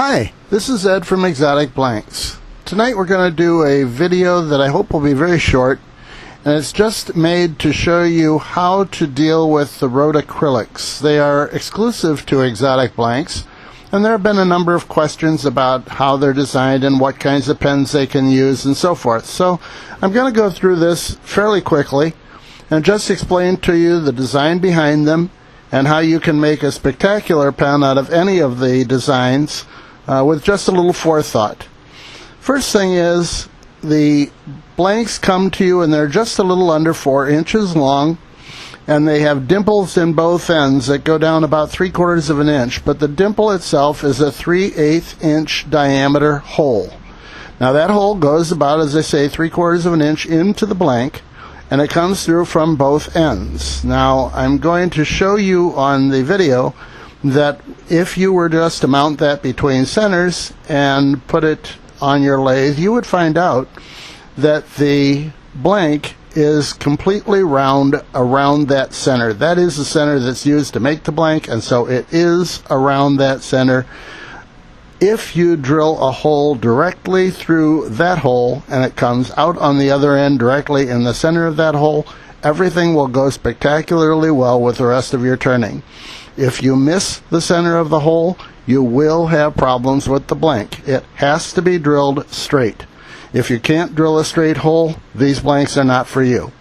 Hi, this is Ed from ExoticBlanks. Tonight we're going to do a video that I hope will be very short, and it's just made to show you how to deal with the rotacrylics. They are exclusive to ExoticBlanks, and there have been a number of questions about how they're designed and what kinds of pens they can use and so forth. So I'm going to go through this fairly quickly and just explain to you the design behind them and how you can make a spectacular pen out of any of the designs with just a little forethought. First thing is, the blanks come to you and they're just a little under 4 inches long, and they have dimples in both ends that go down about 3/4 of an inch, but the dimple itself is a 3/8 inch diameter hole. Now that hole goes about, as I say, 3/4 of an inch into the blank, and it comes through from both ends. Now I'm going to show you on the video that if you were just to mount that between centers and put it on your lathe, you would find out that the blank is completely round around that center. That is the center that's used to make the blank, and so it is around that center. If you drill a hole directly through that hole and it comes out on the other end directly in the center of that hole, everything will go spectacularly well with the rest of your turning. If you miss the center of the hole, you will have problems with the blank. It has to be drilled straight. If you can't drill a straight hole, these blanks are not for you.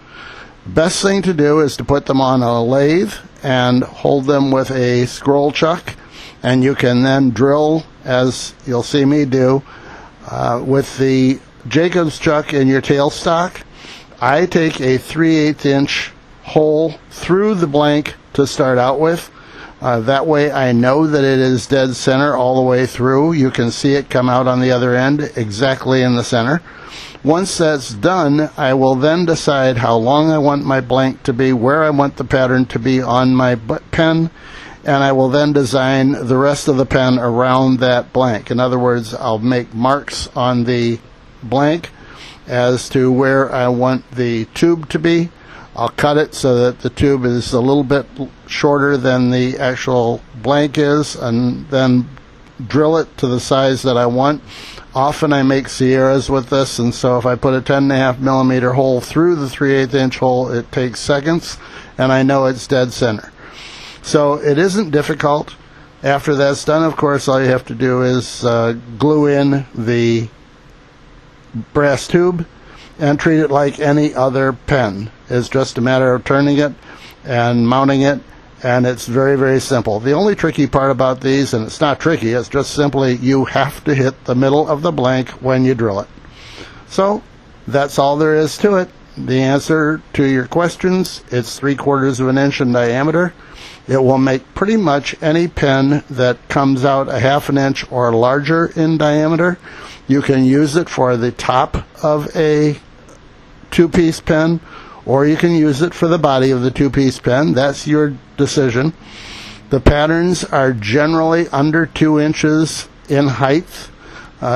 Best thing to do is to put them on a lathe and hold them with a scroll chuck, and you can then drill, as you'll see me do, with the Jacobs chuck in your tailstock. I take a 3/8 inch hole through the blank to start out with. That way I know that it is dead center all the way through. You can see it come out on the other end exactly in the center. Once that's done, I will then decide how long I want my blank to be, where I want the pattern to be on my pen, and I will then design the rest of the pen around that blank. In other words, I'll make marks on the blank as to where I want the tube to be. I'll cut it so that the tube is a little bit shorter than the actual blank is, and then drill it to the size that I want. Often I make Sierras with this, and so if I put a 10.5 millimeter hole through the 3/8 inch hole, it takes seconds, and I know it's dead center. So it isn't difficult. After that's done, of course, all you have to do is glue in the brass tube and treat it like any other pen. It's just a matter of turning it and mounting it, and it's very, very simple. The only tricky part about these, and it's not tricky, it's just simply you have to hit the middle of the blank when you drill it. So that's all there is to it. The answer to your questions, it's 3/4 of an inch in diameter. It will make pretty much any pen that comes out a 1/2 inch or larger in diameter. You can use it for the top of a two-piece pen, or you can use it for the body of the two-piece pen. That's your decision. The patterns are generally under 2 inches in height.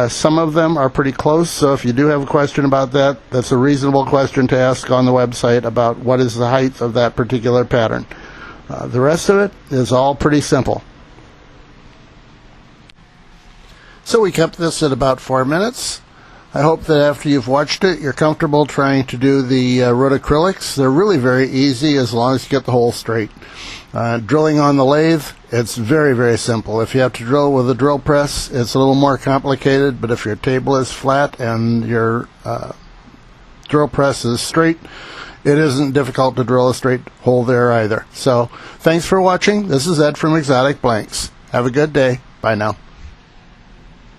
Some of them are pretty close, so if you do have a question about that, that's a reasonable question to ask on the website about what is the height of that particular pattern. The rest of it is all pretty simple. So we kept this at about 4 minutes. I hope that after you've watched it, you're comfortable trying to do the rotacrylics. They're really very easy as long as you get the hole straight. Drilling on the lathe, it's very, very simple. If you have to drill with a drill press, it's a little more complicated, but if your table is flat and your drill press is straight, it isn't difficult to drill a straight hole there either. So thanks for watching. This is Ed from ExoticBlanks. Have a good day. Bye now.